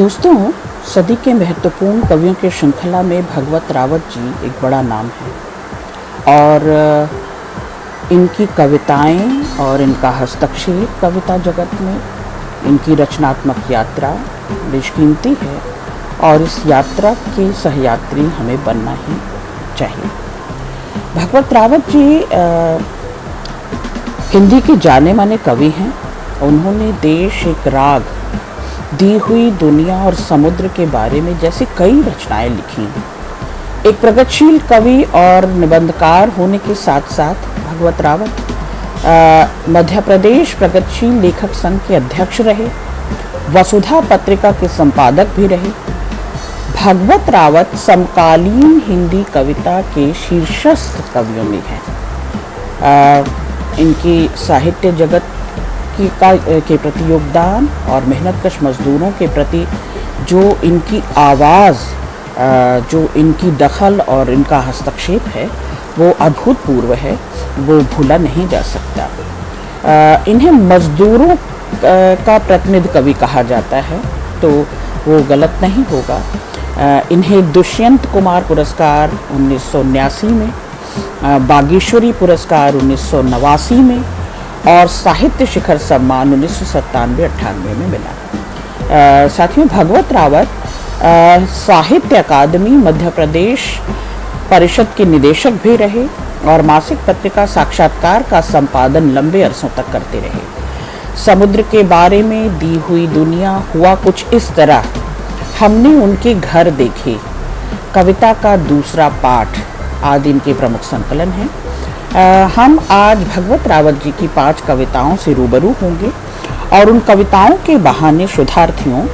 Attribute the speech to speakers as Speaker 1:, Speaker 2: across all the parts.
Speaker 1: दोस्तों, सदी के महत्वपूर्ण कवियों की श्रृंखला में भगवत रावत जी एक बड़ा नाम है और इनकी कविताएं और इनका हस्तक्षेप कविता जगत में, इनकी रचनात्मक यात्रा बेशकीमती है और इस यात्रा के सहयात्री हमें बनना ही चाहिए। भगवत रावत जी हिंदी के जाने माने कवि हैं। उन्होंने देश, एक राग, दी हुई दुनिया और समुद्र के बारे में जैसी कई रचनाएं लिखी। एक प्रगतिशील कवि और निबंधकार होने के साथ साथ भगवत रावत मध्य प्रदेश प्रगतिशील लेखक संघ के अध्यक्ष रहे, वसुधा पत्रिका के संपादक भी रहे। भगवत रावत समकालीन हिंदी कविता के शीर्षस्थ कवियों में हैं। इनकी साहित्य जगत के प्रति योगदान और मेहनतकश मजदूरों के प्रति जो इनकी आवाज़, जो इनकी दखल और इनका हस्तक्षेप है वो अभूतपूर्व है, वो भूला नहीं जा सकता। इन्हें मजदूरों का प्रतिनिधि कवि कहा जाता है तो वो गलत नहीं होगा। इन्हें दुष्यंत कुमार पुरस्कार 1979 में, बागेश्वरी पुरस्कार 1989 में और साहित्य शिखर सम्मान 1997-98 में मिला। साथियों, भगवत रावत साहित्य अकादमी मध्य प्रदेश परिषद के निदेशक भी रहे और मासिक पत्रिका साक्षात्कार का संपादन लंबे अरसों तक करते रहे। समुद्र के बारे में दी हुई दुनिया, हुआ कुछ इस तरह, हमने उनके घर देखे, कविता का दूसरा पाठ आदि इनके प्रमुख संकलन हैं। हम आज भगवत रावत जी की 5 कविताओं से रूबरू होंगे और उन कविताओं के बहाने शुद्धार्थियों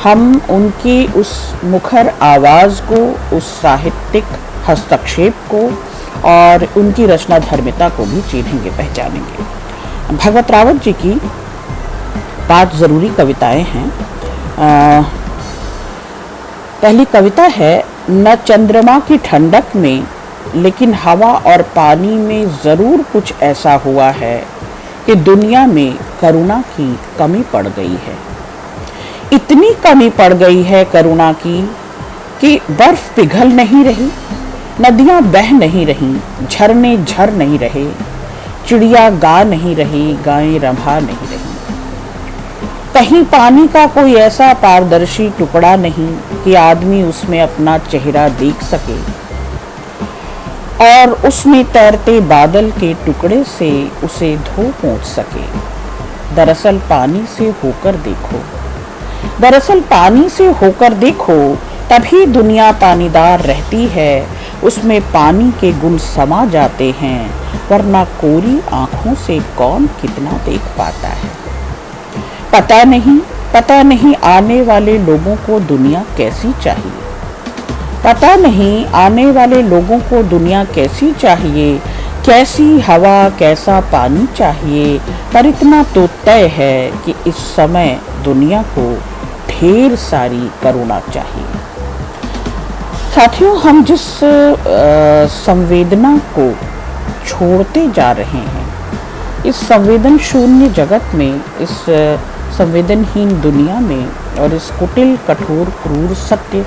Speaker 1: हम उनकी उस मुखर आवाज़ को, उस साहित्यिक हस्तक्षेप को और उनकी रचना धर्मिता को भी चिन्हेंगे, पहचानेंगे। भगवत रावत जी की 5 ज़रूरी कविताएं हैं। पहली कविता है, न चंद्रमा की ठंडक में लेकिन हवा और पानी में ज़रूर कुछ ऐसा हुआ है कि दुनिया में करुणा की कमी पड़ गई है। इतनी कमी पड़ गई है करुणा की कि बर्फ पिघल नहीं रही, नदियाँ बह नहीं रही, झरने झर नहीं रहे, चिड़िया गा नहीं रही, गायें रंभा नहीं रही। कहीं पानी का कोई ऐसा पारदर्शी टुकड़ा नहीं कि आदमी उसमें अपना चेहरा देख सके और उसमें तैरते बादल के टुकड़े से उसे धो पोंछ सके। दरअसल पानी से होकर देखो, दरअसल पानी से होकर देखो, तभी दुनिया पानीदार रहती है। उसमें पानी के गुण समा जाते हैं, वरना कोरी आंखों से कौन कितना देख पाता है। पता नहीं आने वाले लोगों को दुनिया कैसी चाहिए, पता नहीं आने वाले लोगों को दुनिया कैसी चाहिए, कैसी हवा, कैसा पानी चाहिए, पर इतना तो तय है कि इस समय दुनिया को ढेर सारी करुणा चाहिए। साथियों, हम जिस संवेदना को छोड़ते जा रहे हैं, इस संवेदन शून्य जगत में, इस संवेदनहीन दुनिया में और इस कुटिल, कठोर, क्रूर सत्य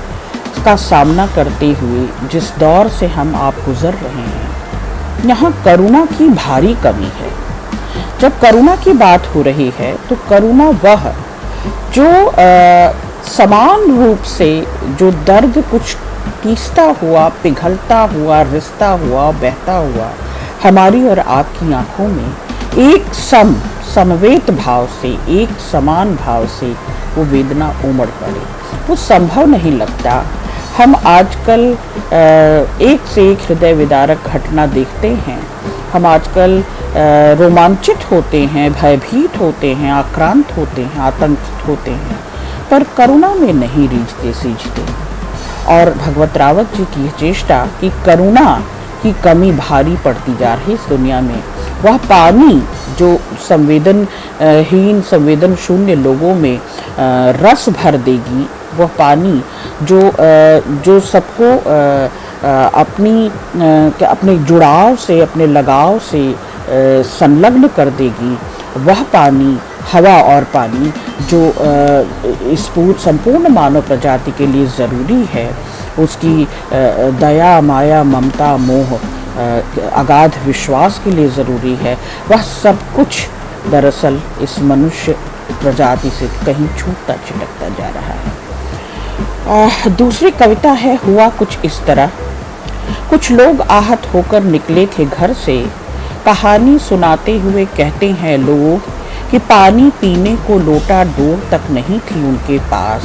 Speaker 1: का सामना करते हुए जिस दौर से हम आप गुजर रहे हैं, यहाँ करुणा की भारी कमी है। जब करुणा की बात हो रही है तो करुणा वह जो समान रूप से जो दर्द कुछ टीसता हुआ, पिघलता हुआ, रिसता हुआ, बहता हुआ हमारी और आपकी आंखों में एक समवेत भाव से, एक समान भाव से वो वेदना उमड़ पड़े, वो संभव नहीं लगता। हम आजकल एक से एक हृदय विदारक घटना देखते हैं। हम आजकल रोमांचित होते हैं, भयभीत होते हैं, आक्रांत होते हैं, आतंकित होते हैं, पर करुणा में नहीं रीझते सींचते। और भगवत रावत जी की चेष्टा कि करुणा की कमी भारी पड़ती जा रही इस दुनिया में, वह पानी जो संवेदनहीन, संवेदन शून्य लोगों में रस भर देगी, वह पानी जो सबको अपने जुड़ाव से, अपने लगाव से संलग्न कर देगी, वह पानी, हवा और पानी जो इस संपूर्ण मानव प्रजाति के लिए ज़रूरी है, उसकी दया, माया, ममता, मोह, अगाध विश्वास के लिए ज़रूरी है, वह सब कुछ दरअसल इस मनुष्य प्रजाति से कहीं छूटता छिटकता जा रहा है। दूसरी कविता है हुआ कुछ इस तरह। कुछ लोग आहत होकर निकले थे घर से, कहानी सुनाते हुए कहते हैं लोग कि पानी पीने को लोटा डोर तक नहीं थी उनके पास।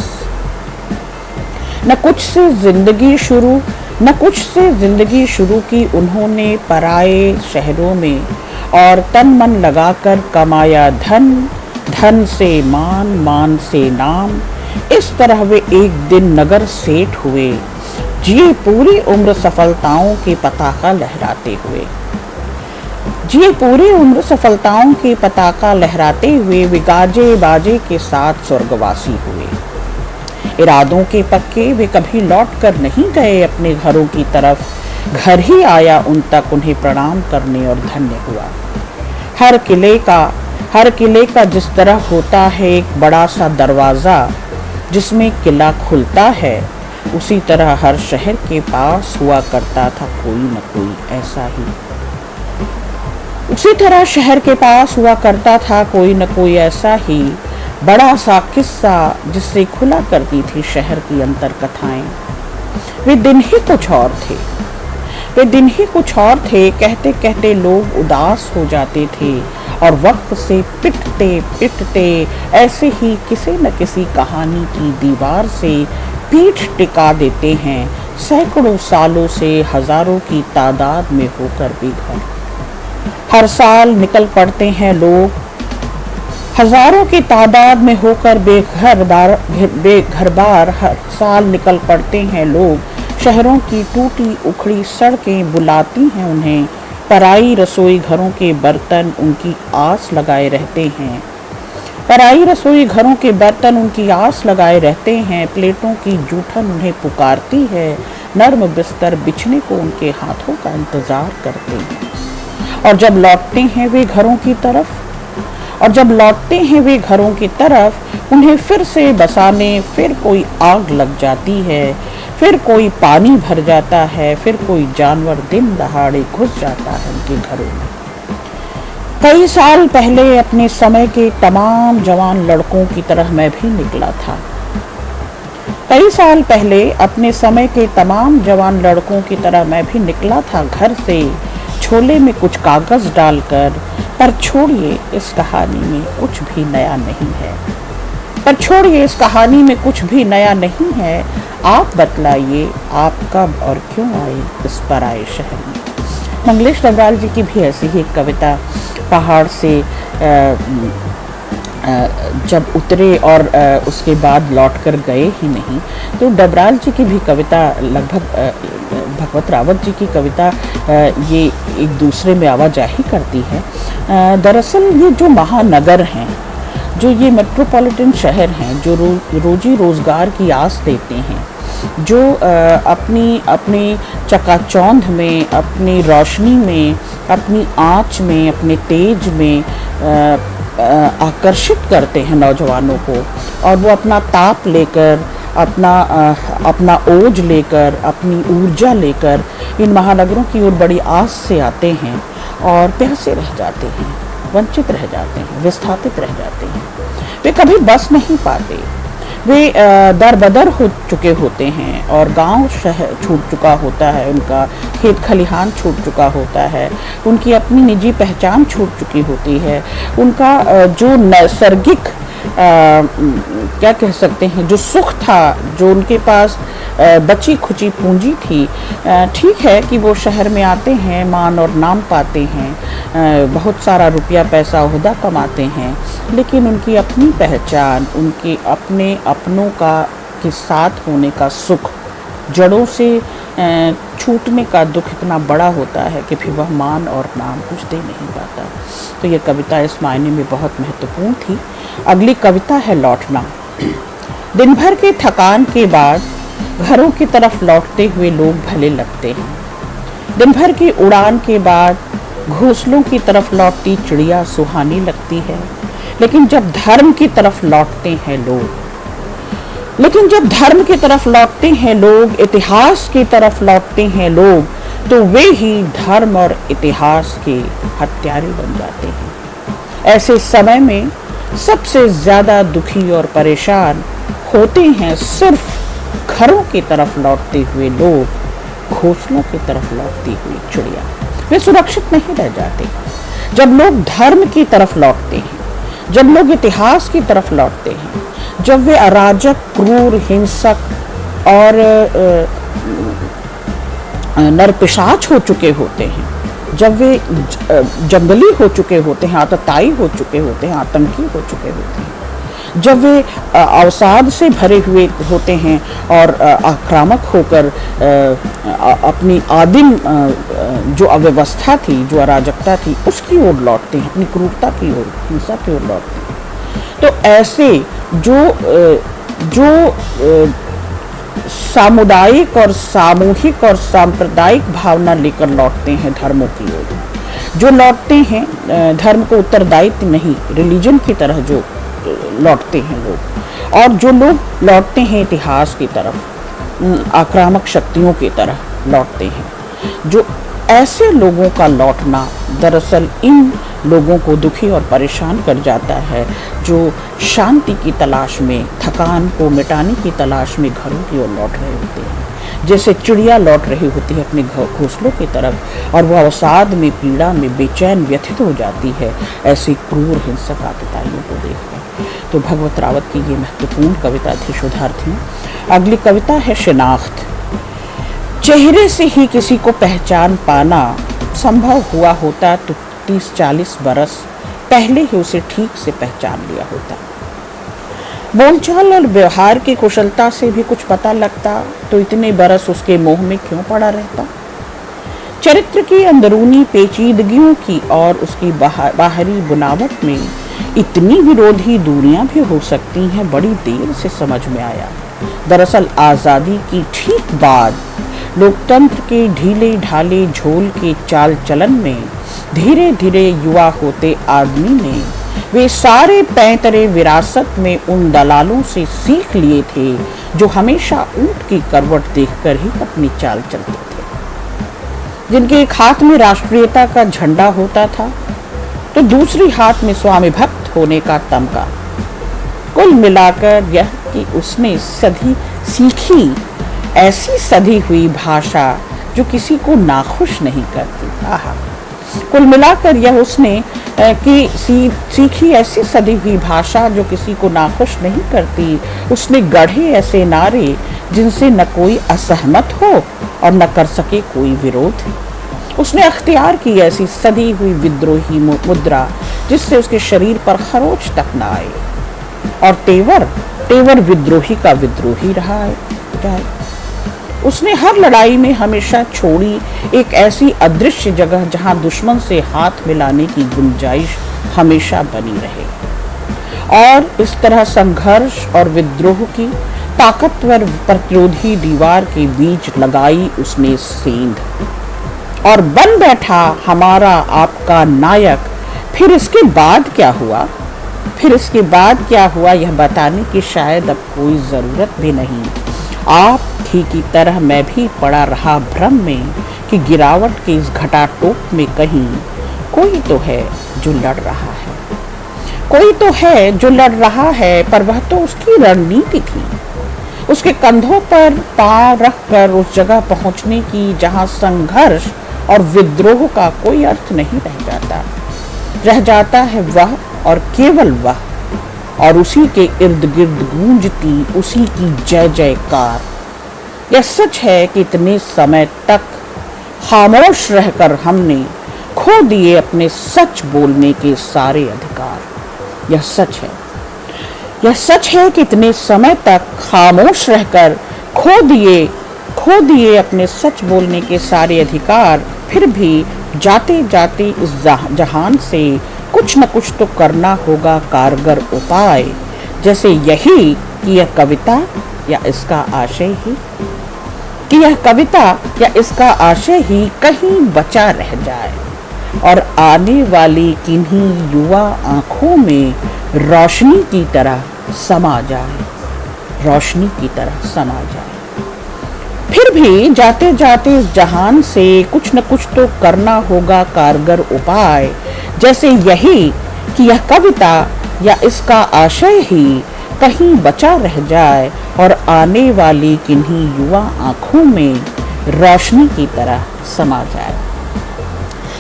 Speaker 1: न कुछ से जिंदगी शुरू की उन्होंने पराए शहरों में, और तन मन लगाकर कमाया धन, धन से मान, मान से नाम। इस तरह वे एक दिन नगर सेठ हुए, जिए पूरी उम्र सफलताओं की पताका लहराते हुए। वे गाजे बाजे के साथ स्वर्गवासी हुए। इरादों के पक्के वे कभी लौट कर नहीं गए अपने घरों की तरफ। घर ही आया उन तक उन्हें प्रणाम करने और धन्य हुआ। हर किले का जिस तरह होता है एक बड़ा सा दरवाज़ा जिसमें किला खुलता है, उसी तरह हर शहर के पास हुआ करता था कोई न कोई ऐसा ही। बड़ा सा किस्सा जिससे खुला करती थी शहर की अंतर कथाएं। वे दिन ही कुछ और थे, कहते कहते लोग उदास हो जाते थे और वक्त से पिटते ऐसे ही किसी न किसी कहानी की दीवार से पीठ टिका देते हैं। सैकड़ों सालों से हजारों की तादाद में होकर बेघर हर साल निकल पड़ते हैं लोग, हजारों की तादाद में होकर बेघर-बार हर साल निकल पड़ते हैं लोग। शहरों की टूटी उखड़ी सड़कें बुलाती हैं उन्हें, पराई रसोई घरों के बर्तन उनकी आस लगाए रहते हैं। प्लेटों की जूठन उन्हें पुकारती है, नर्म बिस्तर बिछने को उनके हाथों का इंतजार करते हैं। और जब लौटते हैं वे घरों की तरफ, उन्हें फिर से बसाने फिर कोई आग लग जाती है, फिर कोई पानी भर जाता है, फिर कोई जानवर दिन दहाड़े घुस जाता है उनके घरों में। कई साल पहले अपने समय के तमाम जवान लड़कों की तरह मैं भी निकला था घर से, छोले में कुछ कागज डालकर। पर छोड़िए इस कहानी में कुछ भी नया नहीं है। आप बतलाइए आप कब और क्यों आए इस पराए शहर में। मंगलेश डबराल जी की भी ऐसी ही एक कविता, पहाड़ से जब उतरे और उसके बाद लौटकर गए ही नहीं। तो डबराल जी की भी कविता लगभग भगवत रावत जी की कविता ये एक दूसरे में आवाजाही करती है। दरअसल ये जो महानगर हैं, जो ये मेट्रोपॉलिटन शहर हैं, जो रोजी रोजगार की आस देते हैं, जो अपनी चकाचौंध में, अपनी रोशनी में, अपनी आँच में, अपने तेज में आकर्षित करते हैं नौजवानों को, और वो अपना ताप लेकर, अपना ओज लेकर, अपनी ऊर्जा लेकर इन महानगरों की ओर बड़ी आस से आते हैं और प्यासे रह जाते हैं, वंचित रह जाते हैं, विस्थापित रह जाते हैं। वे कभी बस नहीं पाते, वे दर बदर हो चुके होते हैं और गांव शहर छूट चुका होता है, उनका खेत खलिहान छूट चुका होता है, उनकी अपनी निजी पहचान छूट चुकी होती है, उनका जो नैसर्गिक क्या कह सकते हैं, जो सुख था, जो उनके पास बची खुची पूंजी थी। ठीक है कि वो शहर में आते हैं, मान और नाम पाते हैं, बहुत सारा रुपया पैसा ओहदा कमाते हैं, लेकिन उनकी अपनी पहचान, उनके अपनों के साथ होने का सुख, जड़ों से छूटने का दुख इतना बड़ा होता है कि फिर वह मान और नाम कुछ दे नहीं पाता। तो ये कविता इस मायने में बहुत महत्वपूर्ण थी। अगली कविता है लौटना। दिन भर के थकान के बाद घरों की तरफ लौटते हुए लोग भले लगते हैं। दिन भर की उड़ान के बाद घोंसलों की तरफ लौटती चिड़िया सुहानी लगती है। लेकिन जब धर्म की तरफ लौटते हैं लोग, लेकिन जब धर्म की तरफ लौटते हैं लोग, इतिहास की तरफ लौटते हैं लोग, तो वे ही धर्म और इतिहास के हत्यारे बन जाते हैं। ऐसे समय में सबसे ज्यादा दुखी और परेशान होते हैं सिर्फ घरों की तरफ लौटते हुए लोग, घोंसलों की तरफ लौटती हुई चिड़िया। वे सुरक्षित नहीं रह जाते। जब लोग धर्म की तरफ लौटते हैं, जब लोग इतिहास की तरफ लौटते हैं, जब वे अराजक, क्रूर, हिंसक और नरपिशाच हो चुके होते हैं, जब वे जंगली हो चुके होते हैं, आतताई हो चुके होते हैं, आतंकी हो चुके होते हैं, जब वे अवसाद से भरे हुए होते हैं और आक्रामक होकर अपनी आदिम जो अव्यवस्था थी, जो अराजकता थी, उसकी ओर लौटते हैं, अपनी क्रूरता की ओर, हिंसा की ओर लौटते हैं। तो ऐसे जो सामुदायिक और सामूहिक और सांप्रदायिक भावना लेकर लौटते हैं धर्मों की ओर, जो लौटते हैं धर्म को उत्तरदायित्व नहीं, रिलीजन की तरह जो लौटते हैं लोग, और जो लोग लौटते हैं इतिहास की तरफ, आक्रामक शक्तियों की तरह लौटते हैं, जो ऐसे लोगों का लौटना दरअसल इन लोगों को दुखी और परेशान कर जाता है, जो शांति की तलाश में, थकान को मिटाने की तलाश में घरों की ओर लौट रहे होते हैं, जैसे चिड़िया लौट रही होती है अपने घोंसलों की तरफ, और वह अवसाद में, पीड़ा में बेचैन, व्यथित हो जाती है ऐसी क्रूर हिंसक आतताइयों को देखकर। तो भगवत रावत की ये महत्वपूर्ण कविता थी शोधार्थियों। अगली कविता है शिनाख्त। चेहरे से ही किसी को पहचान पाना संभव हुआ होता तो 30-40 बरस पहले ही उसे ठीक से पहचान लिया होता। बोलचाल और व्यवहार की कुशलता से भी कुछ पता लगता तो इतने बरस उसके मोह में क्यों पड़ा रहता। चरित्र की अंदरूनी पेचीदगियों की और उसकी बाहरी बुनावट में इतनी विरोधी दूरियां भी हो सकती हैं, बड़ी देर से समझ में आया। दरअसल आज़ादी की ठीक बाद लोकतंत्र के ढीले ढाले झोल के चाल चलन में धीरे धीरे युवा होते आदमी ने वे सारे पैंतरे विरासत में उन दलालों से सीख लिए थे जो हमेशा ऊंट की करवट देखकर ही अपनी चाल चलते थे, जिनके एक हाथ में राष्ट्रीयता का झंडा होता था तो दूसरी हाथ में स्वामी भक्त होने का तमगा। कुल मिलाकर यह कि उसने सीखी ऐसी सधी हुई भाषा जो किसी को नाखुश नहीं करती। कुल मिलाकर यह उसने सीखी ऐसी सधी हुई भाषा जो किसी को नाखुश नहीं करती। उसने गढ़े ऐसे नारे जिनसे न कोई असहमत हो और न कर सके कोई विरोध। उसने अख्तियार की ऐसी सधी हुई विद्रोही मुद्रा जिससे उसके शरीर पर खरोच तक न आए, और तेवर विद्रोही का विद्रोही रहा है। उसने हर लड़ाई में हमेशा छोड़ी एक ऐसी अदृश्य जगह जहां दुश्मन से हाथ मिलाने की गुंजाइश हमेशा बनी रहे, और इस तरह संघर्ष और विद्रोह की ताकतवर प्रतिरोधी दीवार के बीच लगाई उसने सेंध और बन बैठा हमारा आपका नायक। फिर इसके बाद क्या हुआ यह बताने की शायद अब कोई ज़रूरत भी नहीं। आप ही की तरह मैं भी पड़ा रहा भ्रम में कि गिरावट के इस घटाटोप में कहीं कोई तो है जो लड़ रहा है, पर वह तो उसकी रणनीति थी। उसके कंधों पर पांव रखकर उस जगह पहुंचने की जहां संघर्ष और विद्रोह का कोई अर्थ नहीं रह जाता है वह और केवल वह, और उसी के इर्द गिर्द गूंजती उसी की जय जयकार। यह सच है कि इतने समय तक खामोश रहकर हमने खो दिए अपने सच बोलने के सारे अधिकार। यह सच है कि इतने समय तक खामोश रहकर खो दिए अपने सच बोलने के सारे अधिकार। फिर भी जाते जाते इस जहान से कुछ न कुछ तो करना होगा कारगर उपाय, जैसे यही कि यह कविता या इसका आशय ही कहीं बचा रह जाए। और आने वाली किन्हीं युवा आंखों में रोशनी की तरह समा जाए, रोशनी की तरह समा जाए। फिर भी जाते जाते इस जहान से कुछ न कुछ तो करना होगा कारगर उपाय, जैसे यही कि यह कविता या इसका आशय ही कहीं बचा रह जाए और आने वाली किन्हीं युवा आंखों में रोशनी की तरह समा जाए।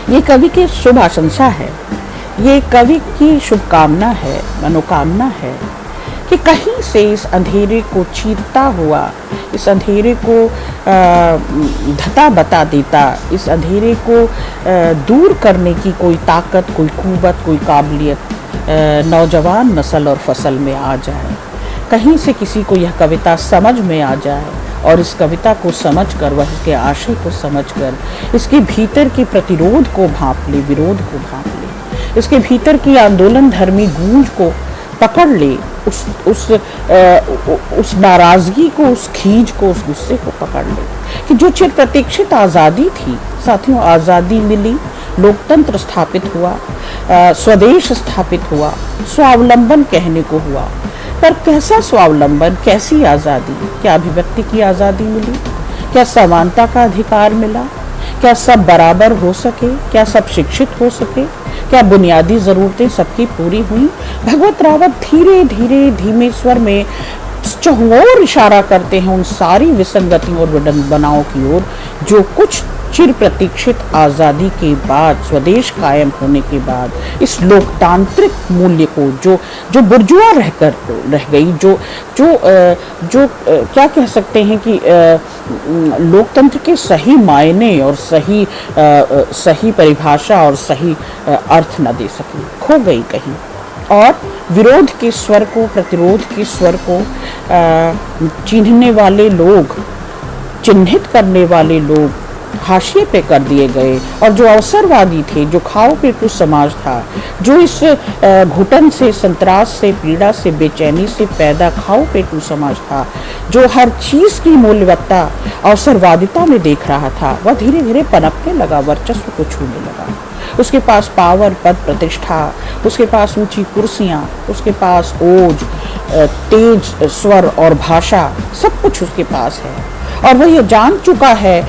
Speaker 1: ये कवि की शुभ आशंसा है, ये कवि की शुभकामना है, मनोकामना है कि कहीं से इस अंधेरे को चीरता हुआ, इस अंधेरे को धता बता देता, इस अंधेरे को दूर करने की कोई ताकत, कोई कुव्वत, कोई काबिलियत नौजवान नस्ल और फसल में आ जाए। कहीं से किसी को यह कविता समझ में आ जाए और इस कविता को समझकर, वह इसके आशय को समझकर, इसके भीतर के प्रतिरोध को भांप ले, विरोध को भांप ले, इसके भीतर की आंदोलन धर्मी गूंज को पकड़ ले, उस नाराजगी को, उस खींच को, उस गुस्से को पकड़ ले कि जो चिर प्रतीक्षित आज़ादी थी, साथियों आज़ादी मिली, लोकतंत्र स्थापित हुआ, स्वदेश स्थापित हुआ, स्वावलंबन कहने को हुआ, पर कैसा स्वावलंबन, कैसी आज़ादी? क्या अभिव्यक्ति की आज़ादी मिली? क्या समानता का अधिकार मिला? क्या सब बराबर हो सके? क्या सब शिक्षित हो सके? क्या बुनियादी ज़रूरतें सबकी पूरी हुई? भगवत रावत धीरे धीरे धीमे स्वर में चहुओर इशारा करते हैं उन सारी विसंगतियों और विडंबनाओं की ओर जो कुछ चिर प्रतीक्षित आज़ादी के बाद, स्वदेश कायम होने के बाद, इस लोकतांत्रिक मूल्य को जो बुर्जुआ रह गई, जो क्या कह सकते हैं कि लोकतंत्र के सही मायने और सही परिभाषा और सही अर्थ न दे सकी, खो गई कहीं। और विरोध के स्वर को, प्रतिरोध के स्वर को चिन्हने वाले लोग, चिन्हित करने वाले लोग हाशिए पे कर दिए गए। और जो अवसरवादी थे, जो खाओ पेटू समाज था, जो इस घुटन से, संतरास से, पीड़ा से, बेचैनी से पैदा खाओ पेटू समाज था, जो हर चीज़ की मूल्यवत्ता अवसरवादिता में देख रहा था, वह धीरे धीरे पनपने लगा, वर्चस्व को छूने लगा। उसके पास पावर, पद, प्रतिष्ठा, उसके पास ऊंची कुर्सियाँ, उसके पास ओज, तेज स्वर और भाषा, सब कुछ उसके पास है। और वह ये जान चुका है,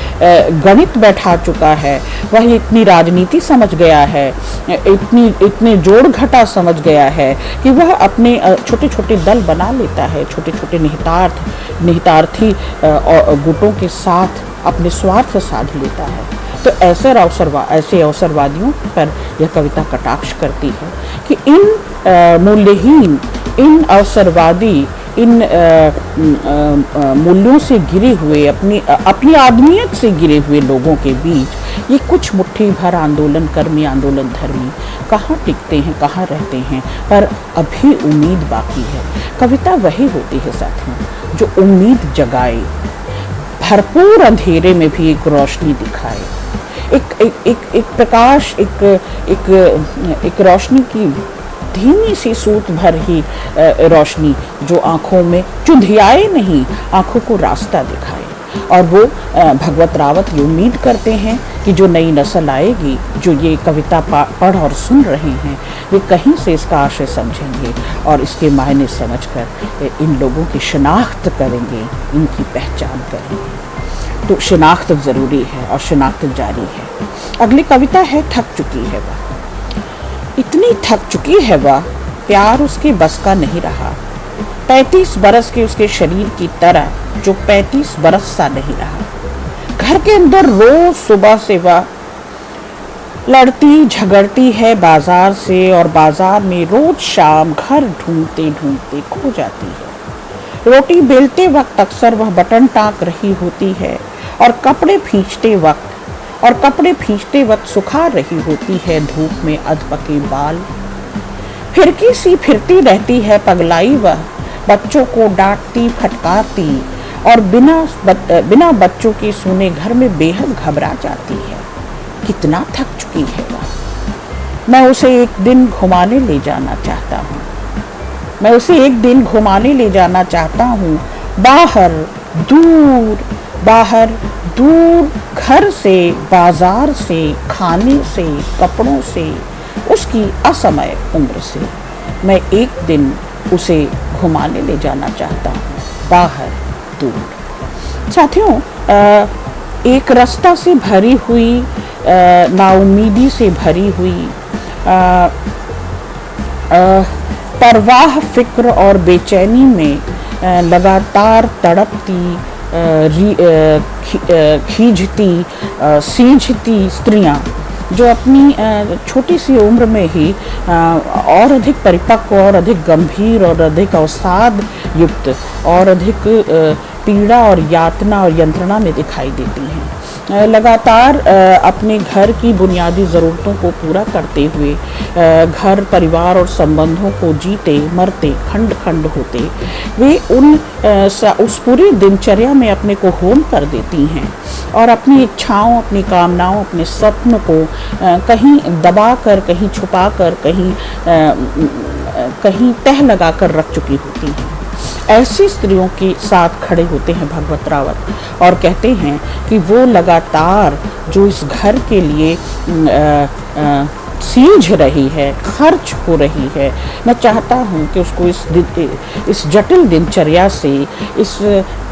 Speaker 1: गणित बैठा चुका है, वह इतनी राजनीति समझ गया है, इतने जोड़ घटा समझ गया है कि वह अपने छोटे छोटे दल बना लेता है, छोटे छोटे निहितार्थी गुटों के साथ अपने स्वार्थ साध लेता है। तो ऐसे अवसरवादियों पर यह कविता कटाक्ष करती है कि इन मूल्यहीन, इन अवसरवादी, इन मूल्यों से गिरे हुए, अपनी आदमियत से गिरे हुए लोगों के बीच ये कुछ मुट्ठी भर आंदोलन कर्मी, आंदोलन धर्मी कहाँ टिकते हैं, कहाँ रहते हैं। पर अभी उम्मीद बाकी है। कविता वही होती है साथियों जो उम्मीद जगाए, भरपूर अंधेरे में भी एक रोशनी दिखाए, एक प्रकाश, एक रोशनी की धीमी सी सूत भर ही रोशनी जो आंखों में चुंधियाए नहीं, आंखों को रास्ता दिखाए। और वो भगवत रावत ये उम्मीद करते हैं कि जो नई नस्ल आएगी, जो ये कविता पढ़ और सुन रहे हैं, वे कहीं से इसका आशय समझेंगे और इसके मायने समझकर इन लोगों की शिनाख्त करेंगे, इनकी पहचान करेंगे। तो शिनाख्त ज़रूरी है और शिनाख्त जारी है। अगली कविता है थक चुकी है वह, इतनी थक चुकी है वह, प्यार उसके बस का नहीं रहा। 35 बरस के उसके शरीर की तरह जो 35 बरस सा नहीं रहा। घर के अंदर रोज सुबह से वह लड़ती झगड़ती है बाजार से, और बाजार में रोज शाम घर ढूंढते ढूंढते खो जाती है। रोटी बेलते वक्त अक्सर वह बटन टाँक रही होती है और कपड़े खींचते वक्त सुखा रही होती है धूप में अधपके बाल। फिरकी सी फिरती रहती है पगलाई वह, बच्चों को डांटती फटकारती, और बिना बच्चों के सोने घर में बेहद घबरा जाती है। कितना थक चुकी है वह। मैं उसे एक दिन घुमाने ले जाना चाहता हूँ, बाहर, दूर बाहर दूर, घर से, बाजार से, खाने से, कपड़ों से, उसकी असमय उम्र से मैं एक दिन उसे घुमाने ले जाना चाहता हूँ, बाहर, दूर। साथियों, एक रास्ता से भरी हुई, नाउमीदी से भरी हुई, परवाह, फिक्र और बेचैनी में लगातार तड़पती, खींचती, सींचती स्त्रियां, जो अपनी छोटी सी उम्र में ही और अधिक परिपक्व और अधिक गंभीर और अधिक अवसाद युक्त और अधिक पीड़ा और यातना और यंत्रणा में दिखाई देती हैं, लगातार अपने घर की बुनियादी ज़रूरतों को पूरा करते हुए घर, परिवार और संबंधों को जीते मरते, खंड खंड होते, वे उस पूरी दिनचर्या में अपने को होम कर देती हैं और अपनी इच्छाओं, अपनी कामनाओं, अपने स्वप्न को कहीं दबा कर, कहीं छुपा कर, कहीं तह लगा कर रख चुकी होती हैं। ऐसी स्त्रियों के साथ खड़े होते हैं भगवत रावत और कहते हैं कि वो लगातार जो इस घर के लिए सींझ रही है, खर्च हो रही है, मैं चाहता हूँ कि उसको इस जटिल दिनचर्या से, इस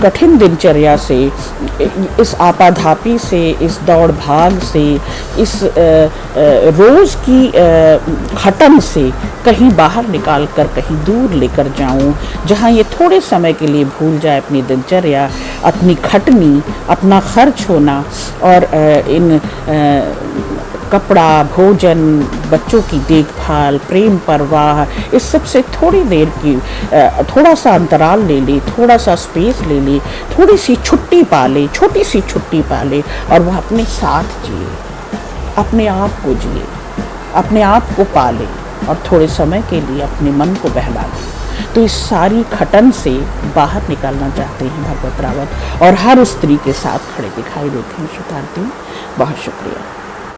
Speaker 1: कठिन दिनचर्या से, इस आपाधापी से, इस दौड़ भाग से, इस रोज़ की घटन से कहीं बाहर निकाल कर कहीं दूर लेकर जाऊं, जहां ये थोड़े समय के लिए भूल जाए अपनी दिनचर्या, अपनी खटनी, अपना खर्च होना और इन कपड़ा, भोजन, बच्चों की देखभाल, प्रेम, परवाह, इस सब से थोड़ी देर की थोड़ा सा अंतराल ले ले, थोड़ा सा स्पेस ले ले, थोड़ी सी छुट्टी पा ले, छोटी सी छुट्टी पा ले और वह अपने साथ जिए, अपने आप को जिए, अपने आप को पाले और थोड़े समय के लिए अपने मन को बहला ले। तो इस सारी खटन से बाहर निकालना चाहते हैं भगवत रावत और हर उस स्त्री के साथ खड़े दिखाई देते हैं। श्रोतार्थी, बहुत शुक्रिया।